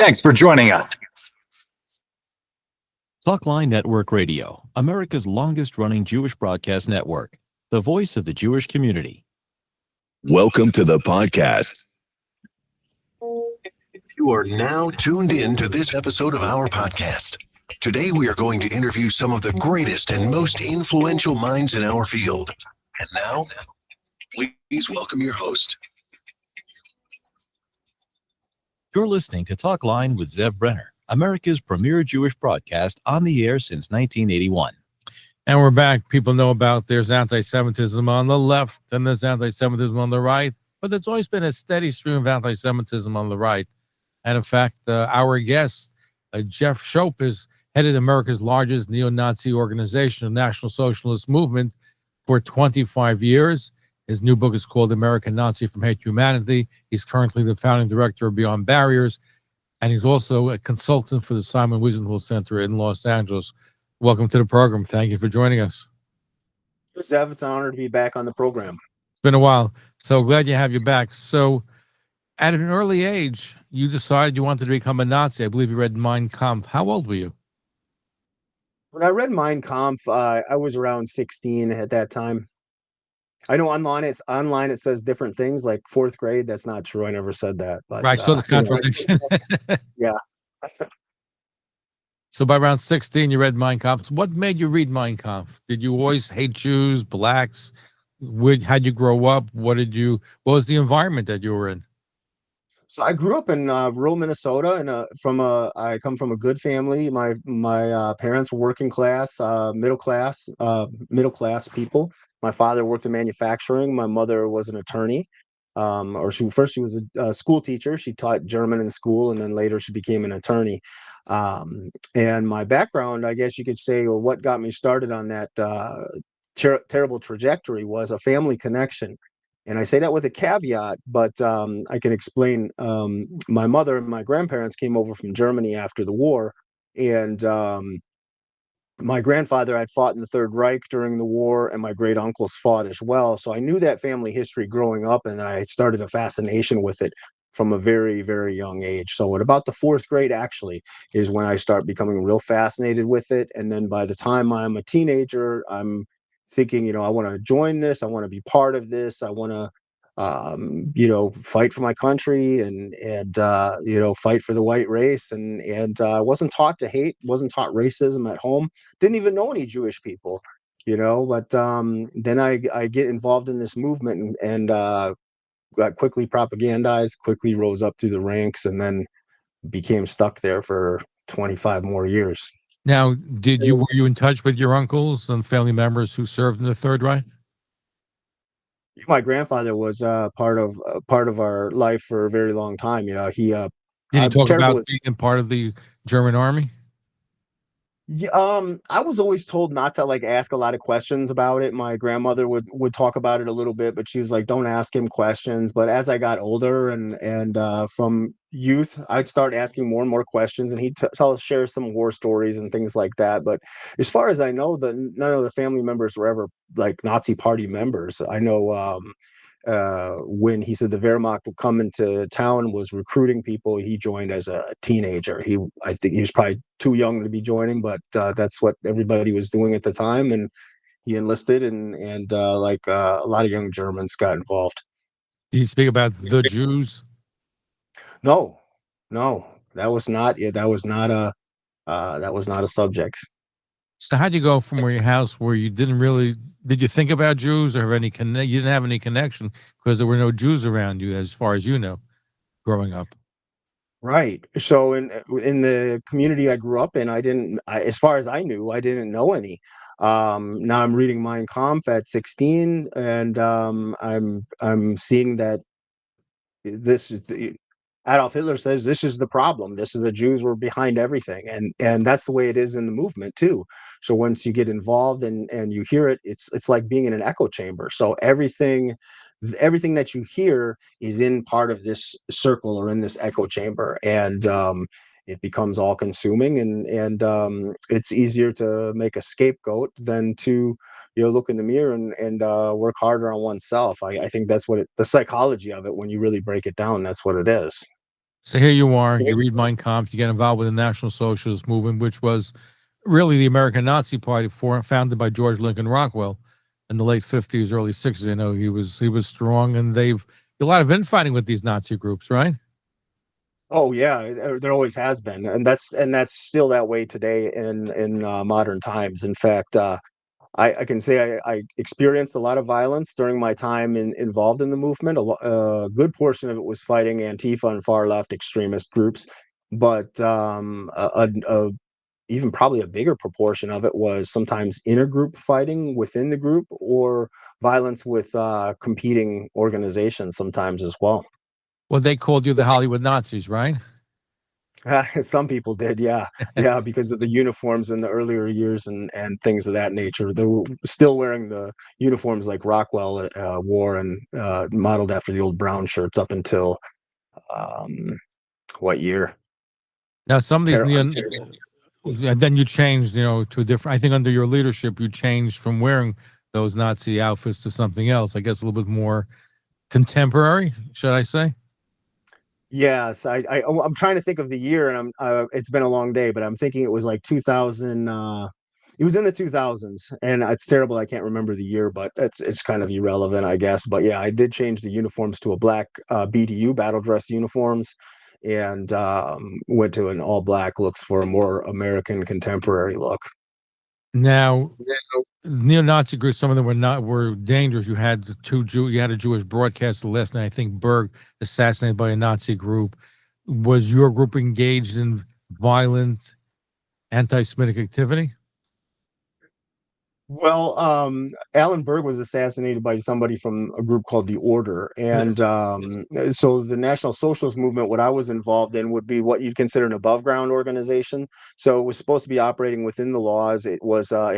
Thanks for joining us. Talkline Network Radio, America's longest-running Jewish broadcast network, the voice of the Jewish community. Welcome to the podcast. You are now tuned in to this episode of our podcast. Today we are going to interview some of the greatest and most influential minds in our field. And now, please welcome your host. You're listening to Talkline with Zev Brenner, America's premier Jewish broadcast on the air since 1981. And we're back. People know about there's anti-Semitism on the left and there's anti-Semitism on the right, but there's always been a steady stream of anti-Semitism on the right. And in fact, our guest, Jeff Schoep, is headed America's largest neo-Nazi organization, the National Socialist Movement, for 25 years. His new book is called American Nazi from Hate to Humanity. He's currently the founding director of Beyond Barriers, and he's also a consultant for the Simon Wiesenthal Center in Los Angeles. Welcome to the program. Thank you for joining us. Zev, it's an honor to be back on the program. It's been a while, so glad you have you back. So at an early age, you decided you wanted to become a Nazi. I believe you read Mein Kampf. How old were you? When I read Mein Kampf, I was around 16 at that time. I know online it says different things, like fourth grade. That's not true. I never said that. But, right, so the contradiction. Yeah. So by around 16, you read Mein Kampf. What made you read Mein Kampf? Did you always hate Jews, blacks? How'd you grow up? What was the environment that you were in? So I grew up in rural Minnesota, and I come from a good family. My parents were working class, middle class people. My father worked in manufacturing. My mother was an attorney, she was a school teacher. She taught German in school, and then later she became an attorney. And my background, I guess you could say, or what got me started on that terrible trajectory, was a family connection. And I say that with a caveat, but I can explain. My mother and my grandparents came over from Germany after the war, and my grandfather had fought in the Third Reich during the war, and my great uncles fought as well. So I knew that family history growing up, and I started a fascination with it from a very, very young age. So at about the fourth grade, actually, is when I start becoming real fascinated with it. And then by the time I'm a teenager, I'm thinking, I want to join this. I want to be part of this. I want to, fight for my country and fight for the white race. And wasn't taught to hate, wasn't taught racism at home. Didn't even know any Jewish people, but then I get involved in this movement and got quickly propagandized, quickly rose up through the ranks, and then became stuck there for 25 more years. Now, were you in touch with your uncles and family members who served in the Third Reich? My grandfather was part of our life for a very long time. He did he talk about being part of the German army? Yeah, I was always told not to ask a lot of questions about it. My grandmother would talk about it a little bit, but she was like, "Don't ask him questions." But as I got older and from youth, I'd start asking more and more questions, and he'd share some war stories and things like that. But as far as I know, none of the family members were ever Nazi Party members. I know when he said the Wehrmacht would come into town and was recruiting people, he joined as a teenager. I think he was probably too young to be joining, but that's what everybody was doing at the time, and he enlisted, and a lot of young Germans got involved. Did you speak about the Jews? No, that was not it. That was not a subject. So how'd you go from your house where you did you think about Jews or you didn't have any connection because there were no Jews around you, as far as you know, growing up? Right. So in the community I grew up in, as far as I knew, I didn't know any. Now I'm reading Mein Kampf at 16, and I'm seeing that Adolf Hitler says this is the problem. The Jews were behind everything, and that's the way it is in the movement too. So once you get involved and you hear it, it's like being in an echo chamber. So everything that you hear is in part of this circle or in this echo chamber, and it becomes all consuming, and it's easier to make a scapegoat than to look in the mirror and work harder on oneself. I think that's what the psychology of it, when you really break it down, that's what it is. So here you are, you read Mein Kampf, you get involved with the National Socialist movement, which was really the American Nazi Party founded by George Lincoln Rockwell in the late 50s, early 60s. I know he was strong, and they've a lot of infighting with these Nazi groups, right? Oh yeah, there always has been, and that's still that way today in modern times. In fact, I can say I experienced a lot of violence during my time involved in the movement. A good portion of it was fighting Antifa and far left extremist groups, but even probably a bigger proportion of it was sometimes intergroup fighting within the group or violence with competing organizations sometimes as well. Well, they called you the Hollywood Nazis, right? Some people did, yeah, yeah, because of the uniforms in the earlier years and things of that nature. They were still wearing the uniforms like Rockwell wore and modeled after the old brown shirts up until um, what year? Now, some of these Terrible. and then you changed, to a different. I think under your leadership, you changed from wearing those Nazi outfits to something else. I guess a little bit more contemporary, should I say? Yes, I'm trying to think of the year, and it's been a long day, but I'm thinking it was like 2000. It was in the 2000s, and it's terrible I can't remember the year, but it's kind of irrelevant, I guess. But yeah, I did change the uniforms to a black BDU battle dress uniforms, and went to an all black looks for a more American contemporary look. Now, neo-Nazi groups, some of them were dangerous. You had you had a Jewish broadcaster last night. I think Berg assassinated by a Nazi group. Was your group engaged in violent anti-Semitic activity? Well, Alan Berg was assassinated by somebody from a group called the Order, and so the National Socialist movement, what I was involved in, would be what you'd consider an above-ground organization. So it was supposed to be operating within the laws. It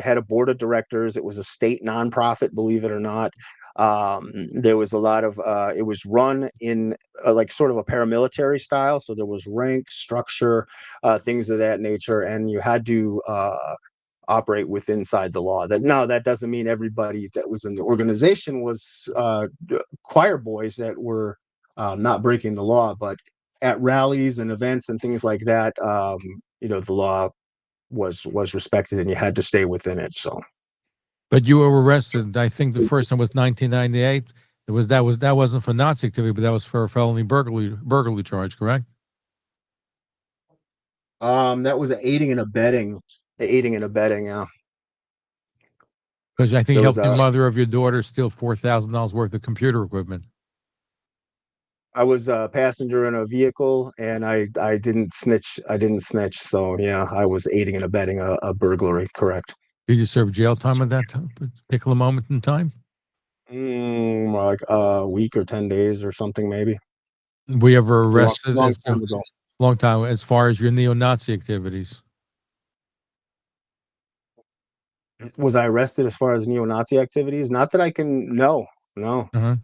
had a board of directors. It was a state nonprofit, believe it or not. There was a lot of it was run in like sort of a paramilitary style. So there was rank structure, things of that nature, and you had to operate inside the law. That doesn't mean everybody that was in the organization was choir boys that were not breaking the law, but at rallies and events and things like that, the law was respected and you had to stay within it. So, but you were arrested. I think the first time was 1998. That wasn't for Nazi activity, but that was for a felony burglary charge, correct? That was aiding and abetting. Yeah. Because I think So you it was helped the mother of your daughter steal $4,000 worth of computer equipment. I was a passenger in a vehicle, and I didn't snitch. So yeah, I was aiding and abetting a burglary. Correct. Did you serve jail time at that particular moment in time? Like a week or 10 days or something, maybe. Were you ever arrested? Long time ago. Long time. As far as your neo-Nazi activities? Was I arrested as far as neo-Nazi activities? Not that I can. No. Uh-huh.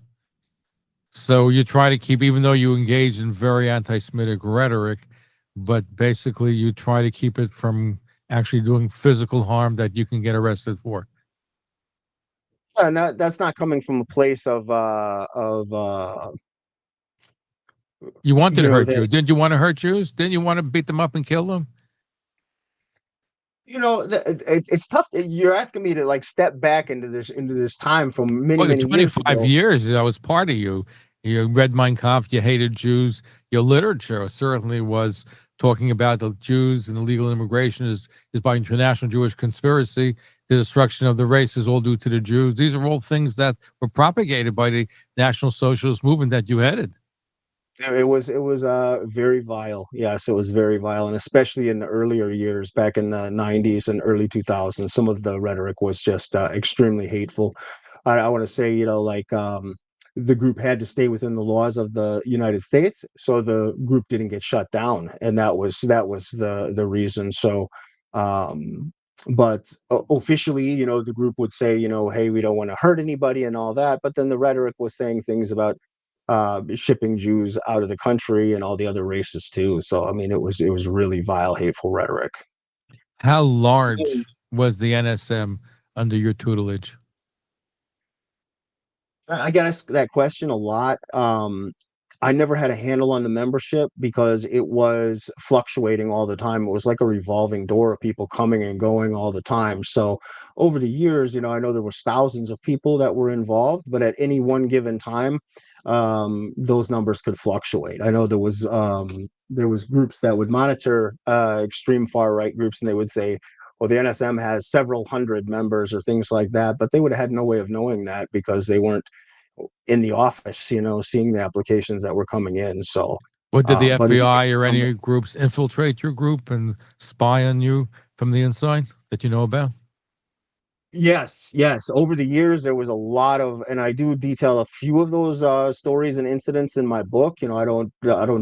So you try to keep, even though you engage in very anti-Semitic rhetoric, but basically you try to keep it from actually doing physical harm that you can get arrested for. That's not coming from a place of you wanted to hurt Jews. that, Didn't you want to hurt Jews? Didn't you want to beat them up and kill them? it's tough. You're asking me to like step back into this time from many 25 years. That was part of you. You read Mein Kampf. You hated Jews. Your literature certainly was talking about the Jews and illegal immigration is by international Jewish conspiracy. The destruction of the race is all due to the Jews. These are all things that were propagated by the National Socialist movement that you headed. It was very vile. Yes, it was very vile, and especially in the earlier years, back in the 90s and early 2000s, some of the rhetoric was just extremely hateful. I want to say, the group had to stay within the laws of the United States, so the group didn't get shut down, and that was the reason. So, but officially, the group would say, hey, we don't want to hurt anybody and all that, but then the rhetoric was saying things about shipping Jews out of the country and all the other races too. So I mean, it was really vile, hateful rhetoric. How large was the NSM under your tutelage? I get asked that question a lot. I never had a handle on the membership because it was fluctuating all the time. It was like a revolving door of people coming and going all the time. So over the years, I know there was thousands of people that were involved, but at any one given time, those numbers could fluctuate. I know there was groups that would monitor extreme far right groups, and they would say, well, the NSM has several hundred members or things like that, but they would have had no way of knowing that because they weren't in the office, seeing the applications that were coming in. So, What did the but as you FBI or any groups infiltrate your group and spy on you from the inside that you know about? Yes. Over the years, there was a lot of, and I do detail a few of those stories and incidents in my book. I don't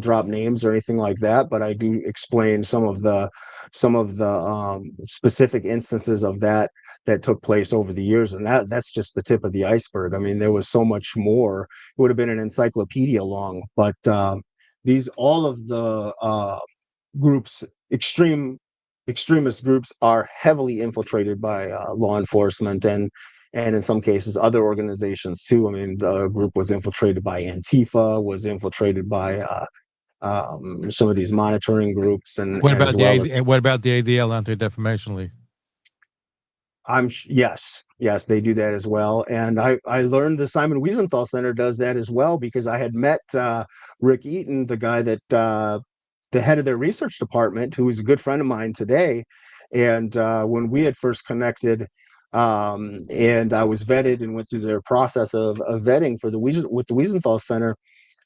drop names or anything like that, but I do explain some of the specific instances of that took place over the years, and that's just the tip of the iceberg. I mean, there was so much more. It would have been an encyclopedia long, but all of the groups, extremist groups, are heavily infiltrated by law enforcement and in some cases other organizations too. I mean, the group was infiltrated by Antifa, was infiltrated by some of these monitoring groups, and What about as well as what about the ADL, Anti-Defamation League? Yes, they do that as well. And I learned the Simon Wiesenthal Center does that as well, because I had met Rick Eaton, the guy that the head of their research department, who is a good friend of mine today. And when we had first connected, and I was vetted and went through their process of vetting for with the Wiesenthal Center,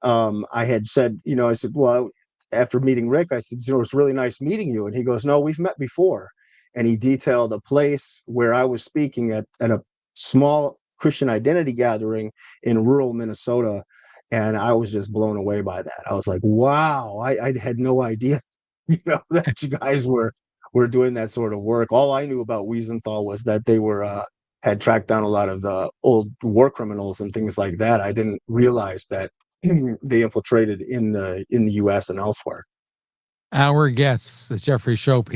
I had said, I said, well, after meeting Rick, I said, it was really nice meeting you. And he goes, no, we've met before. And he detailed a place where I was speaking at a small Christian identity gathering in rural Minnesota. And I was just blown away by that. I was like, wow, I had no idea, that you guys were doing that sort of work. All I knew about Wiesenthal was that they had tracked down a lot of the old war criminals and things like that. I didn't realize that they infiltrated in the US and elsewhere. Our guest is Jeffrey Schoep.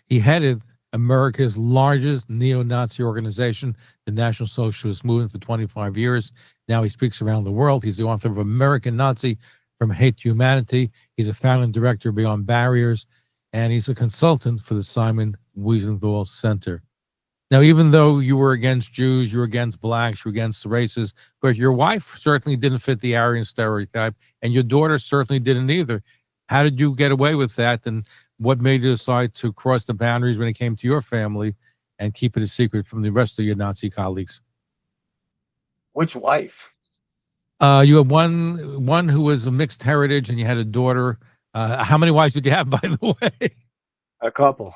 He headed America's largest neo-Nazi organization, the National Socialist Movement, for 25 years. Now he speaks around the world. He's the author of American Nazi: From Hate to Humanity. He's a founding director of Beyond Barriers, and he's a consultant for the Simon Wiesenthal Center. Now, even though you were against Jews, you were against blacks, you were against the races, but your wife certainly didn't fit the Aryan stereotype, and your daughter certainly didn't either. How did you get away with that, and what made you decide to cross the boundaries when it came to your family and keep it a secret from the rest of your Nazi colleagues? Which wife? You have one who was a mixed heritage, and you had a daughter. How many wives did you have, by the way? A couple.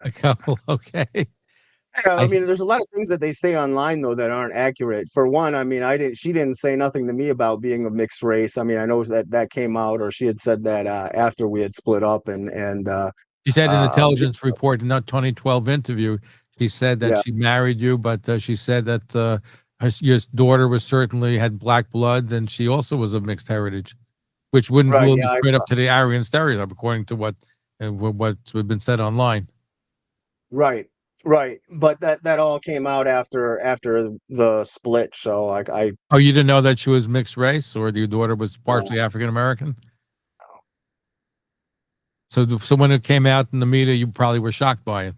A couple, okay. I mean, there's a lot of things that they say online, though, that aren't accurate. For one, I mean, she didn't say nothing to me about being of mixed race. I mean, I know that came out, or she had said that after we had split up, and she said in an intelligence report in that 2012 interview, she said that she married you, but she said that your daughter certainly had black blood, and she also was of mixed heritage, which wouldn't rule straight up to the Aryan stereotype, according to what's been said online. Right. But that all came out after the split. So I Oh, you didn't know that she was mixed race, or your daughter was partially African American? No. So when it came out in the media, you probably were shocked by it.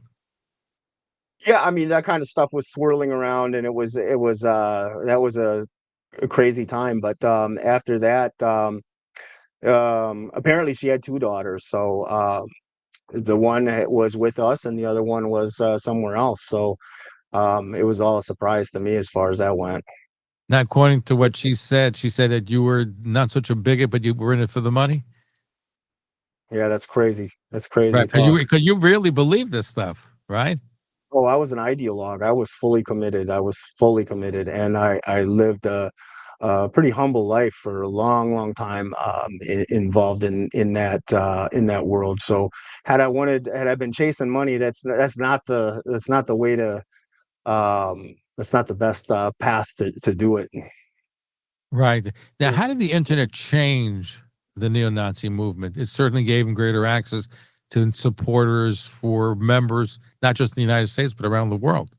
Yeah, I mean, that kind of stuff was swirling around, and it was that was a crazy time. But after that, apparently she had two daughters. So the one was with us, and the other one was somewhere else. So it was all a surprise to me as far as that went. Now, according to what she said that you were not such a bigot, but you were in it for the money. Yeah, that's crazy. That's crazy. Right, because you really believe this stuff, right? Oh, I was an ideologue. I was fully committed. And I lived a pretty humble life for a long time, involved in that world. So had I been chasing money, that's not the way to that's not the best path to do it. Right. Now, how did the internet change the neo-Nazi movement? It certainly gave them greater access to supporters for members, not just in the United States, but around the world.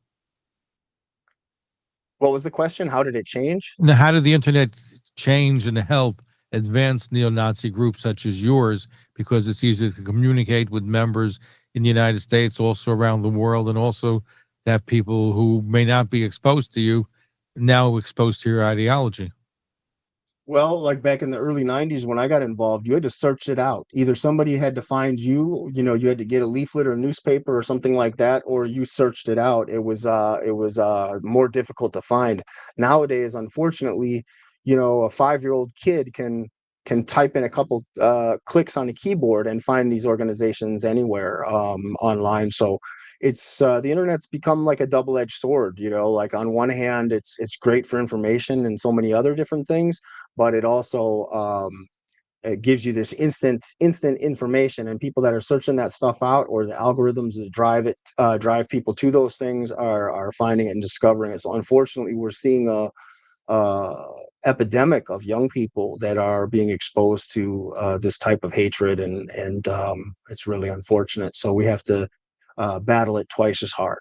What was the question? How did it change? Now, how did the internet change and help advanced neo-Nazi groups such as yours, because it's easier to communicate with members in the United States, also around the world, and also to have people who may not be exposed to you now exposed to your ideology. Well, like back in the early 90s when I got involved, you had to search it out. Either somebody had to find you, you had to get a leaflet or a newspaper or something like that, or you searched it out. It was more difficult to find. Nowadays, unfortunately, a 5-year-old kid can type in a couple clicks on a keyboard and find these organizations anywhere online. So it's the internet's become like a double-edged sword. Like on one hand, it's great for information and so many other different things, but it also it gives you this instant information, and people that are searching that stuff out, or the algorithms that drive people to those things, are finding it and discovering it. So unfortunately, we're seeing a epidemic of young people that are being exposed to this type of hatred, and it's really unfortunate. So we have to battle it twice as hard.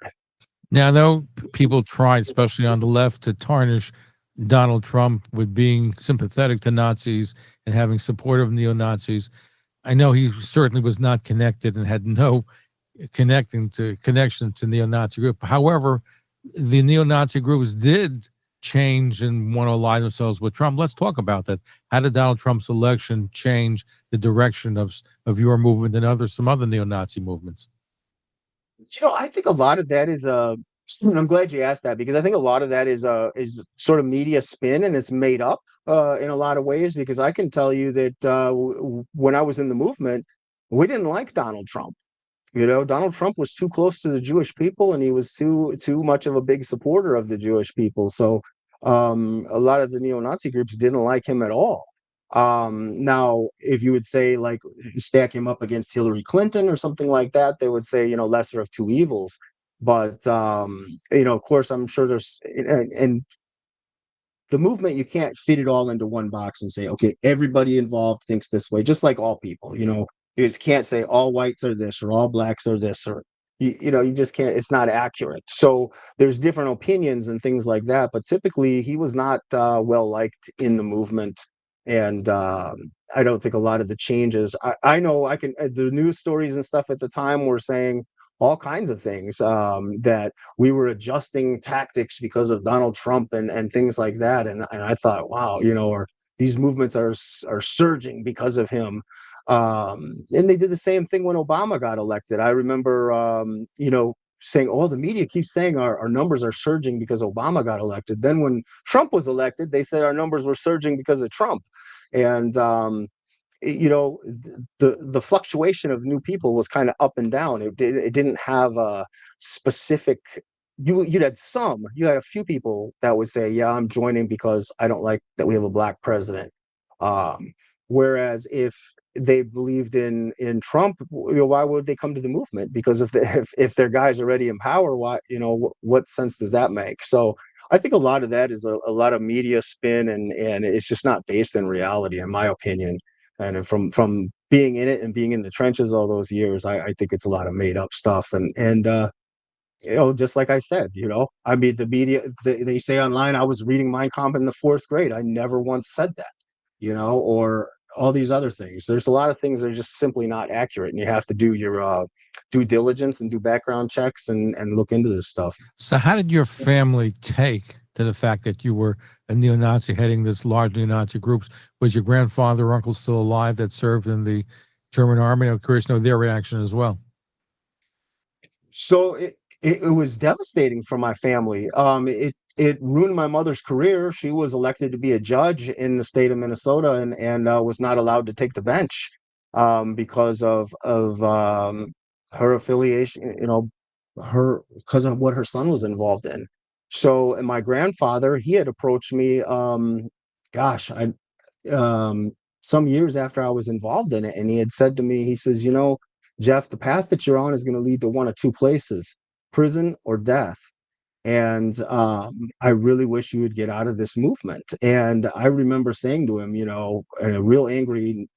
Now, though, people try, especially on the left, to tarnish Donald Trump with being sympathetic to Nazis and having support of neo-Nazis. I know he certainly was not connected and had no connection to neo-Nazi group. However, the neo-Nazi groups did change and want to ally themselves with Trump. Let's talk about that. How did Donald Trump's election change the direction of your movement and some other neo-Nazi movements? I think a lot of that is and I'm glad you asked that, because I think a lot of that is sort of media spin, and it's made up in a lot of ways. Because I can tell you that when I was in the movement, we didn't like Donald Trump. Donald Trump was too close to the Jewish people, and he was too much of a big supporter of the Jewish people. So a lot of the neo-Nazi groups didn't like him at all. Now, if you would say, like, stack him up against Hillary Clinton or something like that, they would say, lesser of two evils. But of course, I'm sure there's and the movement, you can't fit it all into one box and say, okay, everybody involved thinks this way, just like all people. You just can't say all whites are this or all blacks are this, or you just can't. It's not accurate. So there's different opinions and things like that, but typically he was not well liked in the movement. And I don't think a lot of the changes, I know the news stories and stuff at the time were saying all kinds of things, that we were adjusting tactics because of Donald Trump and things like that. And I thought, wow, or these movements are surging because of him. And they did the same thing when Obama got elected. I remember, saying, oh, the media keeps saying our numbers are surging because Obama got elected. Then when Trump was elected, they said our numbers were surging because of Trump. And the fluctuation of new people was kind of up and down. It didn't have a specific. You had a few people that would say, yeah, I'm joining because I don't like that we have a black president. Whereas if they believed in Trump, why would they come to the movement? Because if their guy's already in power, why, what sense does that make? So I think a lot of that is a lot of media spin, and it's just not based in reality, in my opinion. And from being in it and being in the trenches all those years, I think it's a lot of made up stuff. And just like I said, I mean, the media, they say online, I was reading Mein Kampf in the 4th grade. I never once said that, or all these other things. There's a lot of things that are just simply not accurate, and you have to do your due diligence and do background checks and look into this stuff. So how did your family take to the fact that you were a neo-Nazi heading this large neo-Nazi groups? Was your grandfather or uncle still alive that served in the German army? I'm curious to know their reaction as well. So it was devastating for my family. It ruined my mother's career. She was elected to be a judge in the state of Minnesota, and was not allowed to take the bench because of her affiliation, because of what her son was involved in. So, and my grandfather, he had approached me, some years after I was involved in it, and he had said to me, he says, Jeff, the path that you're on is going to lead to one of two places: prison or death. And I really wish you would get out of this movement. And I remember saying to him, in a real angry,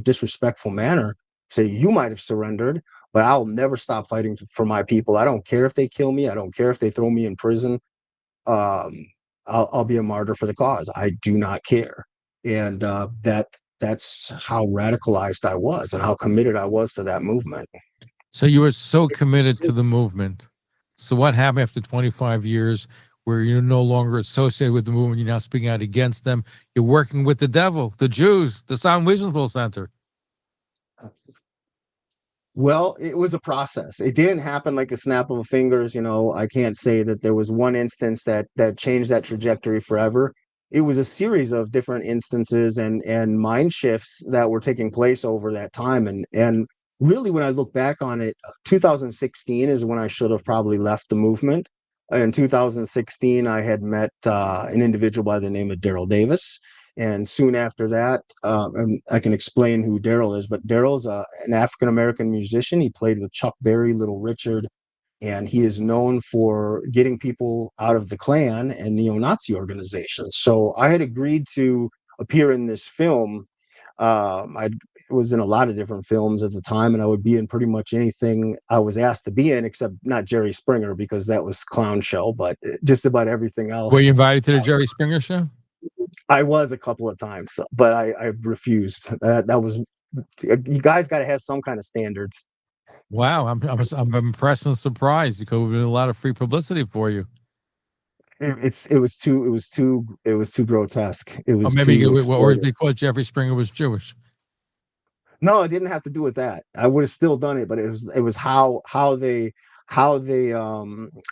disrespectful manner, say, you might have surrendered, but I'll never stop fighting for my people. I don't care if they kill me. I don't care if they throw me in prison. I'll be a martyr for the cause. I do not care. And that's how radicalized I was and how committed I was to that movement. So you were so committed to the movement. So what happened after 25 years where you're no longer associated with the movement, you're now speaking out against them, you're working with the devil, the Jews, the Wiesenthal Center? Well, it was a process. It didn't happen like a snap of fingers. You know, I can't say that there was one instance that changed that trajectory forever. It was a series of different instances and mind shifts that were taking place over that time. And really, when I look back on it, 2016 is when I should have probably left the movement. In 2016, I had met an individual by the name of Daryl Davis. And soon after that, and I can explain who Daryl is, but Daryl's an African-American musician. He played with Chuck Berry, Little Richard, and he is known for getting people out of the Klan and neo-Nazi organizations. So I had agreed to appear in this film. I was in a lot of different films at the time, and I would be in pretty much anything I was asked to be in, except not Jerry Springer, because that was clown show, but just about everything else. Were you invited to the Jerry Springer show? I was a couple of times, but I refused. That was, you guys got to have some kind of standards. Wow, I'm impressed and surprised. It could have been a lot of free publicity for you. It was too grotesque. It was Or maybe too or because Jeffrey Springer was Jewish. No, it didn't have to do with that. I would have still done it, but it was how they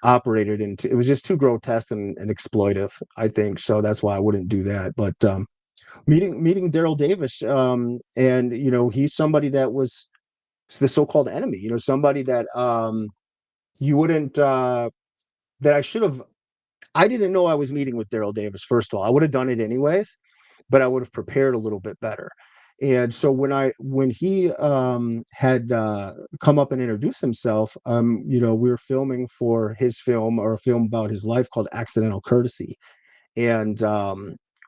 operated into it was just too grotesque and exploitive, I think. So that's why I wouldn't do that. But meeting Daryl Davis, and you know, he's somebody that was the so-called enemy, you know, somebody that you wouldn't that I should have. I didn't know I was meeting with Daryl Davis. First of all, I would have done it anyways, but I would have prepared a little bit better. And so when he had come up and introduced himself, you know, we were filming for his film, or a film about his life called Accidental Courtesy. And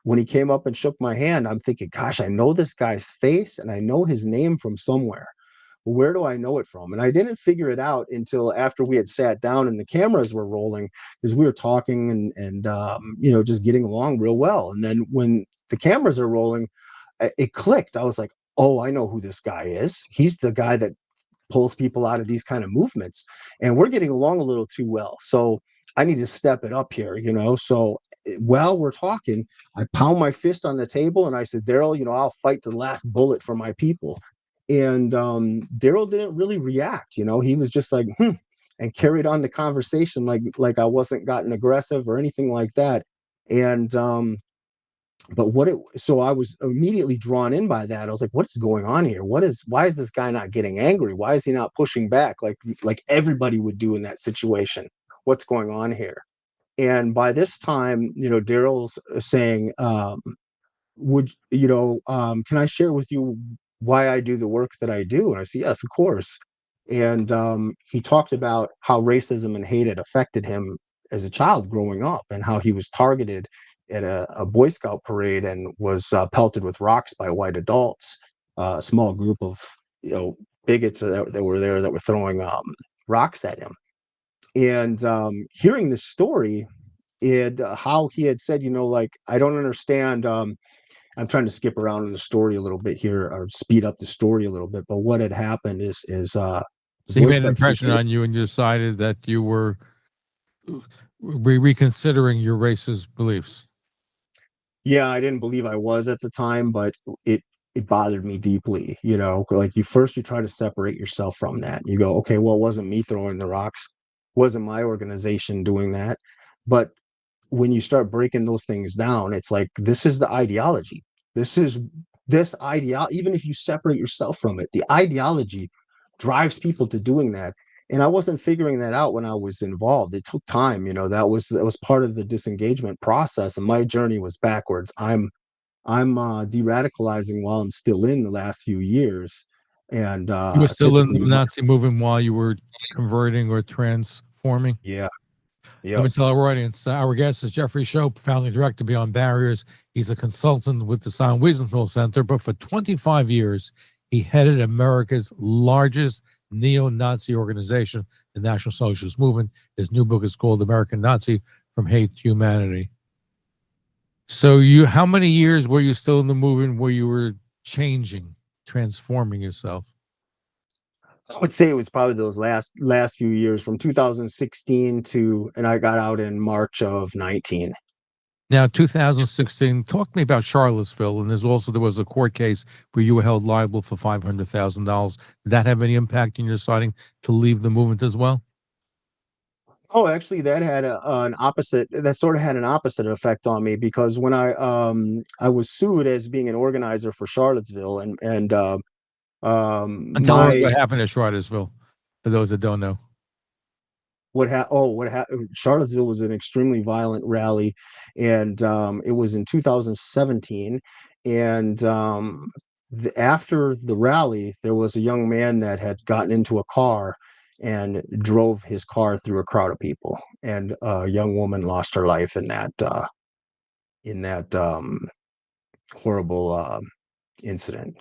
when he came up and shook my hand, I'm thinking, gosh, I know this guy's face and I know his name from somewhere. Where do I know it from? And I didn't figure it out until after we had sat down and the cameras were rolling, because we were talking and you know, just getting along real well. And then when the cameras are rolling, it clicked. I was like, oh, I know who this guy is. He's the guy that pulls people out of these kind of movements, and we're getting along a little too well. So I need to step it up here, you know? So while we're talking, I pound my fist on the table and I said, Daryl, you know, I'll fight the last bullet for my people. And Daryl didn't really react, you know, he was just like, and carried on the conversation like I wasn't gotten aggressive or anything like that. And but so I was immediately drawn in by that. I was like, what is going on here? Why is this guy not getting angry? Why is he not pushing back like everybody would do in that situation? What's going on here? And by this time, you know, Daryl's saying, can I share with you why I do the work that I do? And I said, yes, of course. And he talked about how racism and hate had affected him as a child growing up, and how he was targeted at a Boy Scout parade and was pelted with rocks by white adults, a small group of, you know, bigots that were there that were throwing rocks at him. And hearing this story, how he had said, you know, like, I don't understand. I'm trying to skip around in the story a little bit here, or speed up the story a little bit. But what had happened is so he made an impression on you, and you decided that you were reconsidering your racist beliefs. Yeah, I didn't believe I was at the time, but it bothered me deeply. You know, like you try to separate yourself from that. You go, okay, well, it wasn't me throwing the rocks, wasn't my organization doing that. But when you start breaking those things down, it's like, this is the ideology. This ideology, even if you separate yourself from it, the ideology drives people to doing that. And I wasn't figuring that out when I was involved. It took time, you know. That was part of the disengagement process, and my journey was backwards. I'm de-radicalizing while I'm still in the last few years, and you were still in the Nazi movement while you were converting or transforming. Yeah. Let me tell our audience, our guest is Jeffrey Schoep, founding director Beyond Barriers. He's a consultant with the Wiesenthal Center, but for 25 years, he headed America's largest neo-Nazi organization, the National Socialist Movement. His new book is called American Nazi: From Hate to Humanity. So how many years were you still in the movement where you were changing, transforming yourself? I would say it was probably those last few years from 2016 and I got out in March of 19. Now, 2016, talk to me about Charlottesville. And there was a court case where you were held liable for $500,000. Did that have any impact in your deciding to leave the movement as well? Oh, actually, that had that sort of had an opposite effect on me, because when I was sued as being an organizer for Charlottesville, And tell us my what happened at Charlottesville, for those that don't know. what happened. Charlottesville was an extremely violent rally, and it was in 2017, and after the rally, there was a young man that had gotten into a car and drove his car through a crowd of people, and a young woman lost her life in that horrible incident.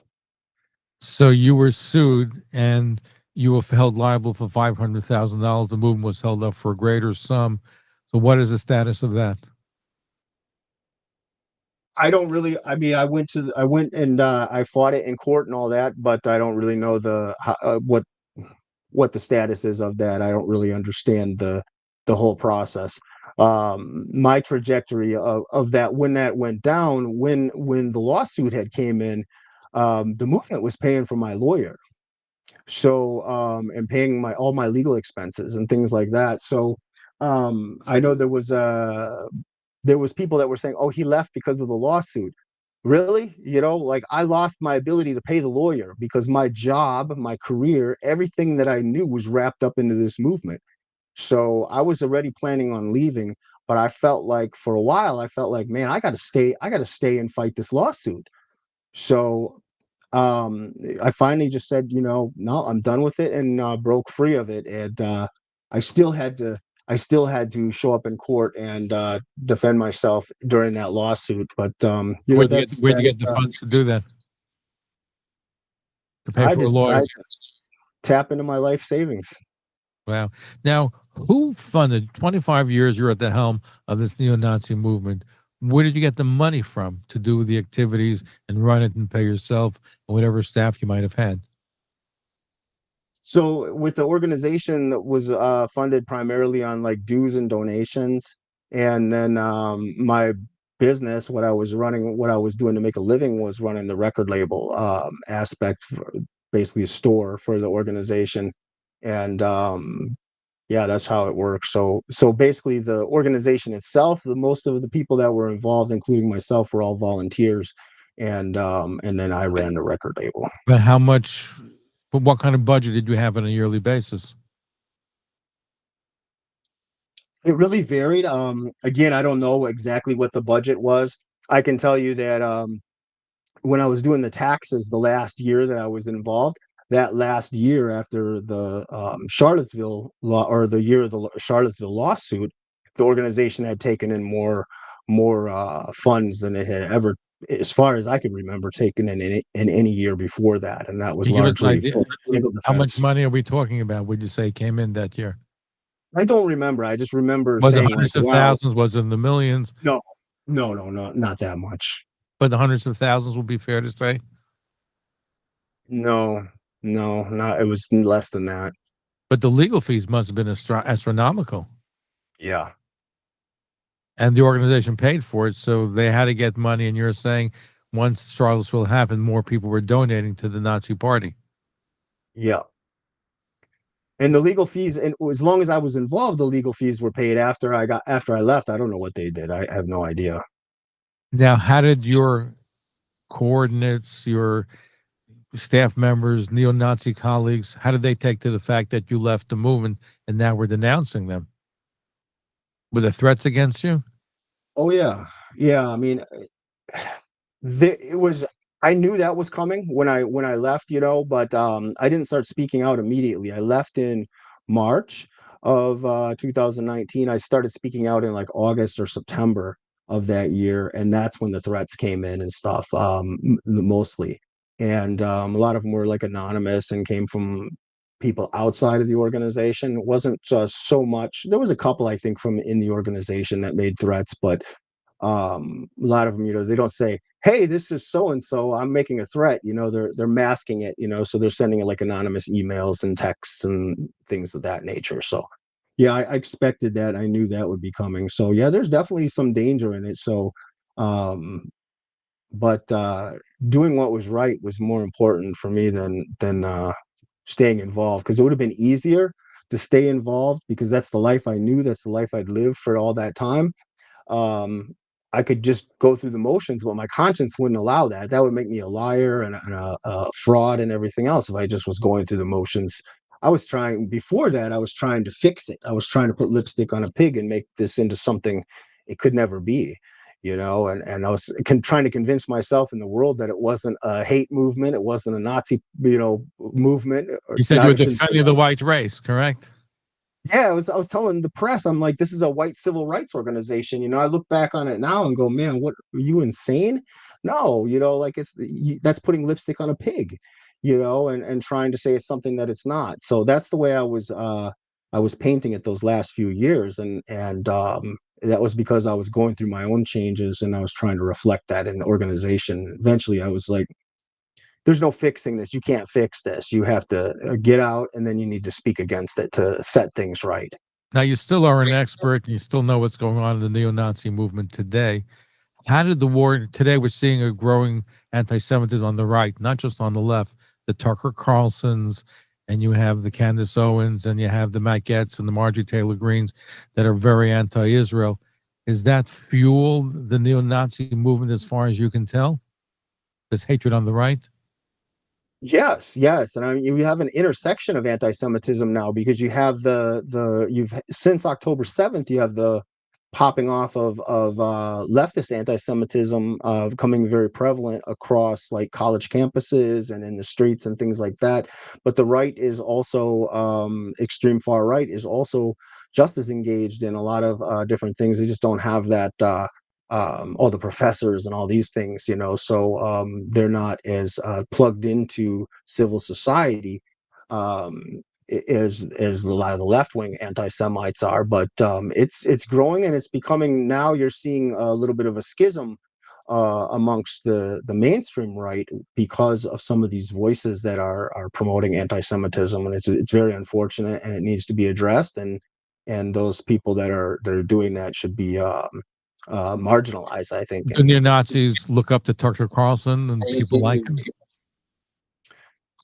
So you were sued and you were held liable for $500,000. The movement was held up for a greater sum. So what is the status of that? I don't really. I mean, I went and I fought it in court and all that, but I don't really know what the status is of that. I don't really understand the whole process. My trajectory of that, when that went down, when the lawsuit had came in, the movement was paying for my lawyer, so and paying all my legal expenses and things like that. So I know there was people that were saying, oh, he left because of the lawsuit. Really? Like, I lost my ability to pay the lawyer because my job, my career, everything that I knew was wrapped up into this movement. So I was already planning on leaving, but I felt like for a while, I felt like, man, I got to stay and fight this lawsuit. So I finally just said, no, I'm done with it, and broke free of it. And I still had to I still had to show up in court and defend myself during that lawsuit. But Where'd you get the funds to do that? To pay for a I lawyer? tap into my life savings. Wow. Now, who funded 25 years you're at the helm of this neo-Nazi movement? Where did you get the money from to do the activities and run it and pay yourself and whatever staff you might have had? So with the organization that was funded primarily on like dues and donations, and then my business, what I was doing to make a living was running the record label aspect, basically a store for the organization, and yeah, that's how it works. So basically, the organization itself, most of the people that were involved, including myself, were all volunteers, and then I ran the record label. But what kind of budget did you have on a yearly basis? It really varied. Again, I don't know exactly what the budget was. I can tell you that when I was doing the taxes the last year that I was involved, that last year after the Charlottesville law, or the year of the Charlottesville lawsuit, the organization had taken in more funds than it had ever, as far as I could remember, taken in any year before that, and that was Can you give us an largely idea? for legal How much defense. money are we talking about? Would you say came in that year? I don't remember. I just remember Was it saying, like, hundreds of wow, thousands? Was it in the millions? no, no, not that much. But the hundreds of thousands would be fair to say. No, not. It was less than that. But the legal fees must have been astronomical. Yeah. And the organization paid for it, so they had to get money. And you're saying once Charlottesville happened, more people were donating to the Nazi Party. Yeah. And the legal fees, and as long as I was involved, the legal fees were paid after I left. I don't know what they did. I have no idea. Now, how did your coordinates, your staff members, neo-Nazi colleagues, how did they take to the fact that you left the movement and now we're denouncing them? Were there threats against you? Oh yeah. Yeah. I mean, it was, I knew that was coming when I left, but I didn't start speaking out immediately. I left in March of 2019. I started speaking out in like August or September of that year, and that's when the threats came in and stuff, mostly. And a lot of them were like anonymous and came from people outside of the organization. It wasn't so much. There was a couple, I think, from in the organization that made threats, but A lot of them, they don't say, hey, this is so and so, I'm making a threat. They're masking it, so they're sending it like anonymous emails and texts and things of that nature. So yeah, I expected that. I knew that would be coming. So yeah, there's definitely some danger in it. So but doing what was right was more important for me than staying involved, because it would have been easier to stay involved because that's the life I knew, that's the life I'd lived for all that time. um, I could just go through the motions, but my conscience wouldn't allow that. That would make me a liar and a fraud and everything else if I just was going through the motions. Before that, I was trying to fix it. I was trying to put lipstick on a pig and make this into something it could never be, and I was trying to convince myself in the world that it wasn't a hate movement. It wasn't a Nazi, movement. You said you were defending the white race, correct? Yeah, I was telling the press, I'm like, this is a white civil rights organization. I look back on it now and go, man, what, are you insane? No, like that's putting lipstick on a pig, and trying to say it's something that it's not. So that's the way I was painting it those last few years, and that was because I was going through my own changes and I was trying to reflect that in the organization. Eventually, I was like, there's no fixing this. You can't fix this. You have to get out, and then you need to speak against it to set things right. Now, you still are an expert, and you still know what's going on in the neo-Nazi movement today. How did the war today? We're seeing a growing anti-Semitism on the right, not just on the left. The Tucker Carlsons, and you have the Candace Owens, and you have the Matt Gaetz and the Marjorie Taylor Greens that are very anti-Israel. Is that fueled the neo-Nazi movement as far as you can tell? There's hatred on the right? Yes, and I mean, you have an intersection of anti-Semitism now, because you have you've since October 7th, you have the popping off of leftist anti-Semitism becoming very prevalent across like college campuses and in the streets and things like that. But the right is also extreme far right is also just as engaged in a lot of different things. They just don't have that all the professors and all these things, so they're not as plugged into civil society um, as a lot of the left-wing anti-Semites are. But it's growing, and it's becoming, now you're seeing a little bit of a schism amongst the mainstream right because of some of these voices that are promoting anti-Semitism, and it's very unfortunate, and it needs to be addressed, and those people that are doing that should be marginalized, I think. Do neo-Nazis look up to Tucker Carlson and people like him?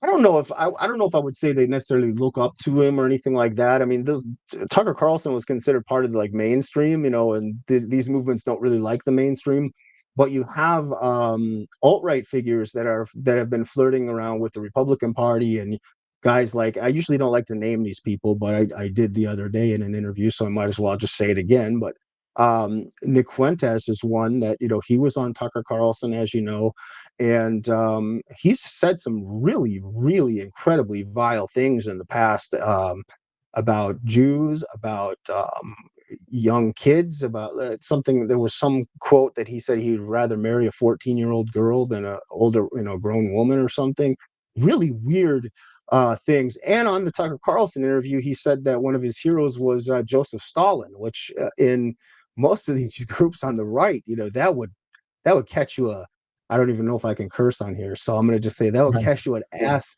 I don't know if I would say they necessarily look up to him or anything like that. I mean, Tucker Carlson was considered part of the like mainstream, and these movements don't really like the mainstream. But you have alt-right figures that have been flirting around with the Republican Party, and guys like, I usually don't like to name these people, but I did the other day in an interview, so I might as well just say it again. But Nick Fuentes is one that, he was on Tucker Carlson, as you know, and he's said some really, really incredibly vile things in the past about Jews, about young kids, about something. There was some quote that he said he'd rather marry a 14-year-old girl than a older, grown woman or something. Really weird things. And on the Tucker Carlson interview, he said that one of his heroes was Joseph Stalin, which in most of these groups on the right, that would catch you I don't even know if I can curse on here, so I'm going to just say that would catch you an ass.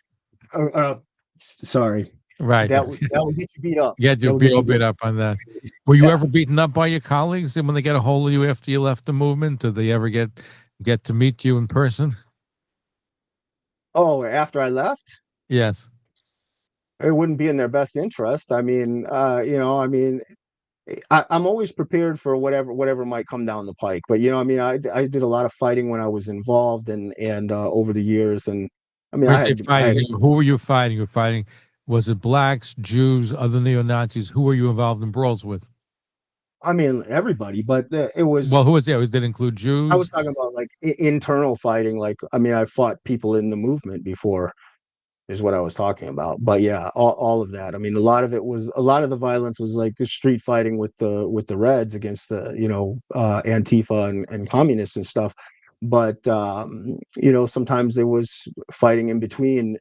Sorry. Right. That would get you beat up. Get you beat up on that. Were you ever beaten up by your colleagues? And when they get a hold of you after you left the movement, did they ever get to meet you in person? Oh, after I left? Yes. It wouldn't be in their best interest. I mean, I'm always prepared for whatever might come down the pike. But I did a lot of fighting when I was involved, and over the years. And I mean, who were you fighting? You were fighting. Was it blacks, Jews, other neo-Nazis? Who were you involved in brawls with? I mean, everybody, but it was. Well, who was there? Did it include Jews? I was talking about like internal fighting. Like, I mean, I fought people in the movement before, is what I was talking about. But yeah, all of that. I mean, a lot of the violence was like street fighting with the Reds against the Antifa and communists and stuff. But sometimes there was fighting in between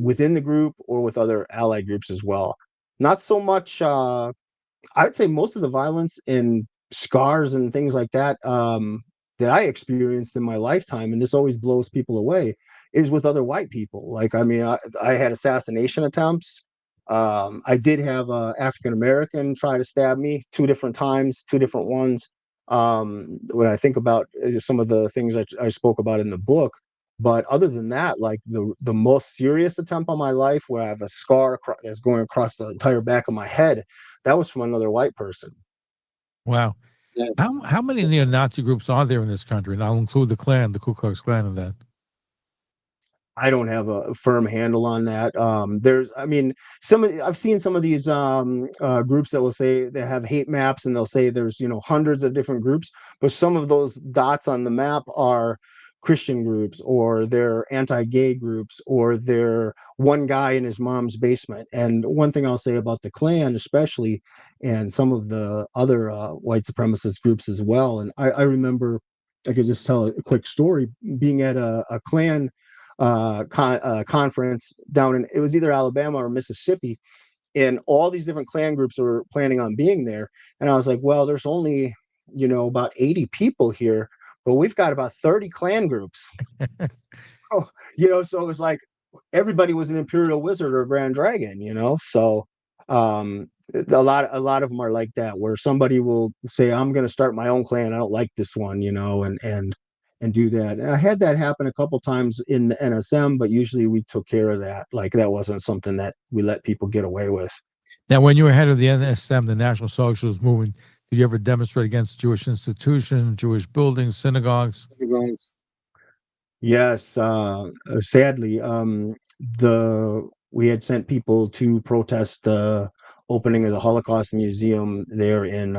within the group or with other allied groups as well. Not so much. I'd say most of the violence in scars and things like that that I experienced in my lifetime, and this always blows people away, is with other white people. Like, I mean, I had assassination attempts. I did have a African American try to stab me 2 different times, 2 different ones. When I think about some of the things I spoke about in the book, but other than that, like the most serious attempt on my life, where I have a scar that's going across the entire back of my head, that was from another white person. Wow. Yeah. How many neo-Nazi groups are there in this country? And I'll include the Klan, the Ku Klux Klan in that. I don't have a firm handle on that. I mean, I've seen some of these groups that will say they have hate maps, and they'll say there's, hundreds of different groups, but some of those dots on the map are Christian groups, or they're anti-gay groups, or they're one guy in his mom's basement. And one thing I'll say about the Klan, especially, and some of the other white supremacist groups as well. And I remember, I could just tell a quick story, being at a Klan conference down in, it was either Alabama or Mississippi, and all these different Klan groups were planning on being there. And I was like, well, there's only, about 80 people here, but we've got about 30 Klan groups. So it was like everybody was an Imperial Wizard or Grand Dragon, So a lot of them are like that, where somebody will say, I'm going to start my own clan. I don't like this one, and do that. And I had that happen a couple times in the NSM, but usually we took care of that. Like, that wasn't something that we let people get away with. Now, when you were head of the NSM, the National Socialist Movement, did you ever demonstrate against Jewish institutions, Jewish buildings, synagogues? Yes, sadly, we had sent people to protest the opening of the Holocaust Museum there in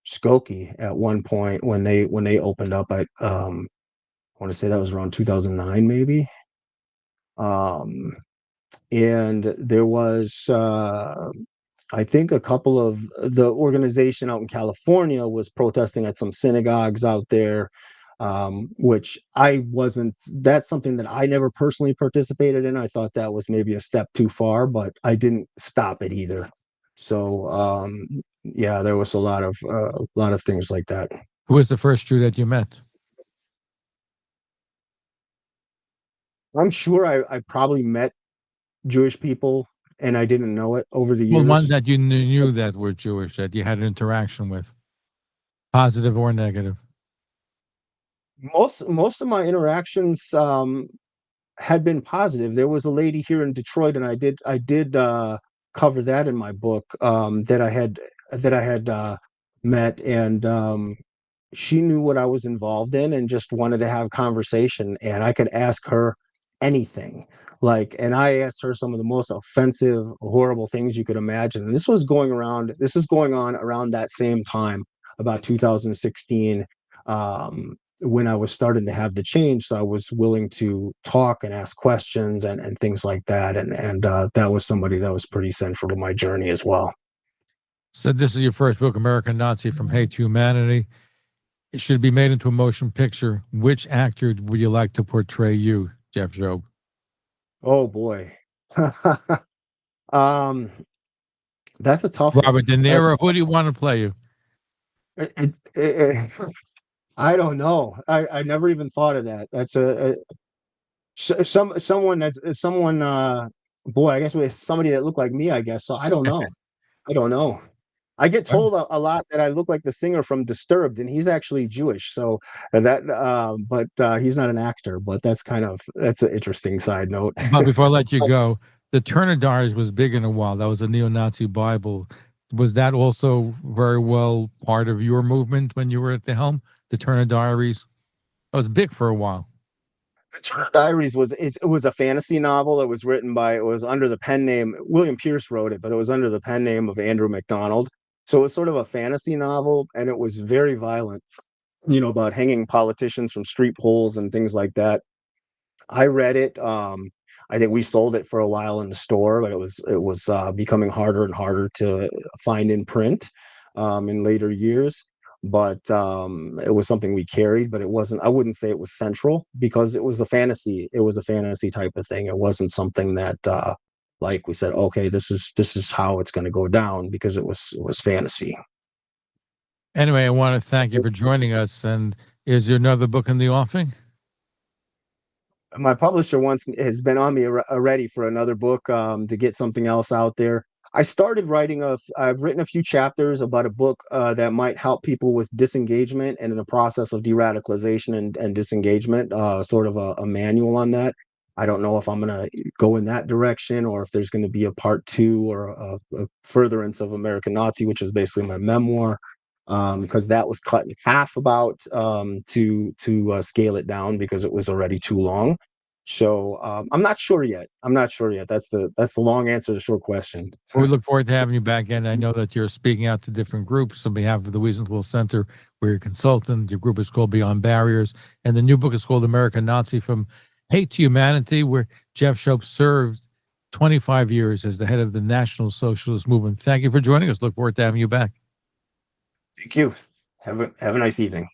Skokie at one point when they opened up. I want to say that was around 2009, maybe. And there was, I think, a couple of the organization out in California was protesting at some synagogues out there, which that's something that I never personally participated in. I thought that was maybe a step too far, but I didn't stop it either. So, yeah, there was a lot of things like that. Who was the first Jew that you met? I'm sure I probably met Jewish people and I didn't know it over the years. Well, ones that you knew that were Jewish, that you had an interaction with, positive or negative. Most of my interactions had been positive. There was a lady here in Detroit, and I did cover that in my book, that I had met, and she knew what I was involved in and just wanted to have conversation, and I could ask her anything. And I asked her some of the most offensive, horrible things you could imagine. And this is going on around that same time, about 2016, when I was starting to have the change. So I was willing to talk and ask questions and things like that. And that was somebody that was pretty central to my journey as well. So this is your first book, American Nazi From Hate to Humanity. It should be made into a motion picture. Which actor would you like to portray you, Jeff Job? Oh boy. That's a tough Robert one. De Niro. Who do you want to play you? I don't know. I never even thought of that. That's someone. Boy, I guess with somebody that looked like me. I guess so. I don't know. I get told a lot that I look like the singer from Disturbed, and he's actually Jewish. So but he's not an actor. But that's an interesting side note. But before I let you go, the Turner Diaries was big in a while. That was a neo-Nazi Bible. Was that also very well part of your movement when you were at the helm? The Turner Diaries, that was big for a while. The Turner Diaries it was a fantasy novel. It was under the pen name, William Pierce wrote it, but it was under the pen name of Andrew MacDonald. So it was sort of a fantasy novel, and it was very violent, about hanging politicians from street poles and things like that. I read it. I think we sold it for a while in the store, but it was becoming harder and harder to find in print in later years. But it was something we carried, but it wasn't. I wouldn't say it was central, because it was a fantasy. It was a fantasy type of thing. It wasn't something that, like we said, okay, this is how it's going to go down, because it was fantasy. Anyway, I want to thank you for joining us. And is there another book in the offing? My publisher has been on me already for another book, to get something else out there. I started writing I've written a few chapters about a book that might help people with disengagement and in the process of de-radicalization and disengagement, sort of a manual on that. I don't know if I'm going to go in that direction or if there's going to be a part 2 or a furtherance of American Nazi, which is basically my memoir, because that was cut in half about to scale it down because it was already too long. So I'm not sure yet. That's the long answer to the short question. Well, we look forward to having you back in. I know that you're speaking out to different groups on behalf of the Wiesenthal Center, where you're a consultant. Your group is called Beyond Barriers, and the new book is called American Nazi: From Hate to Humanity, where Jeff Schoep served 25 years as the head of the National Socialist Movement. Thank you for joining us. Look forward to having you back. Thank you. Have a nice evening.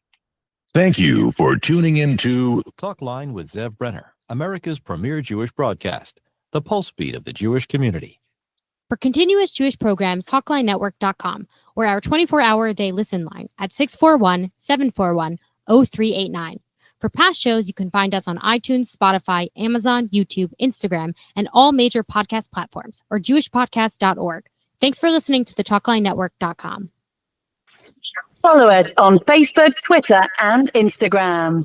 Thank you for tuning in to Talkline with Zev Brenner, America's premier Jewish broadcast, the pulse beat of the Jewish community. For continuous Jewish programs, TalklineNetwork.com, or our 24-hour-a-day listen line at 641-741-0389. For past shows, you can find us on iTunes, Spotify, Amazon, YouTube, Instagram, and all major podcast platforms, or jewishpodcast.org. Thanks for listening to the TalklineNetwork.com. Follow us on Facebook, Twitter, and Instagram.